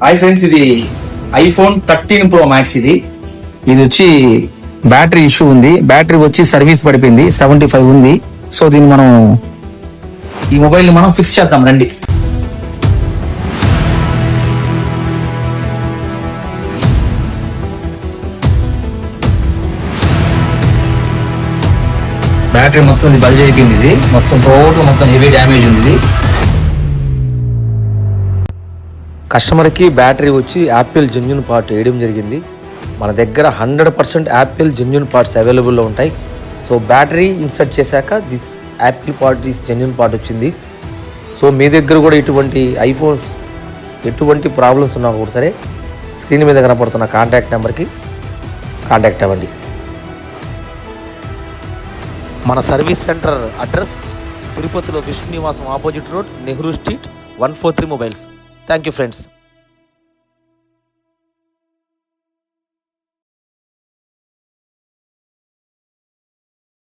Hi friends, ఇది iPhone 13 Pro Max. ఇది వచ్చి బ్యాటరీ ఇష్యూ ఉంది. బ్యాటరీ వచ్చి సర్వీస్ పడిపోయింది, 75 ఉంది. సో దీన్ని మనం ఈ మొబైల్ ని మనం ఫిక్స్ చేద్దాం రండి. బ్యాటరీ మొత్తం బల్జ్ అయిపోయింది. ఇది మొత్తం టోటల్ మొత్తం హెవీ డ్యామేజ్ ఉంది. ఇది కస్టమర్కి బ్యాటరీ వచ్చి యాపిల్ జెన్యూన్ పార్ట్ వేయడం జరిగింది. మన దగ్గర 100% యాపిల్ జెన్యూన్ పార్ట్స్ అవైలబుల్లో ఉంటాయి. సో బ్యాటరీ ఇన్సర్ట్ చేశాక this Apple part this genuine part వచ్చింది. సో మీ దగ్గర కూడా ఇటువంటి ఐఫోన్స్ ఎటువంటి ప్రాబ్లమ్స్ ఉన్నా కూడా సరే స్క్రీన్ మీద కనపడుతున్న కాంటాక్ట్ నెంబర్కి కాంటాక్ట్ అవ్వండి. మన సర్వీస్ సెంటర్ అడ్రస్ తిరుపతిలో విష్ణు నివాసం opposite road, Nehru street, 143 mobiles. Thank you friends.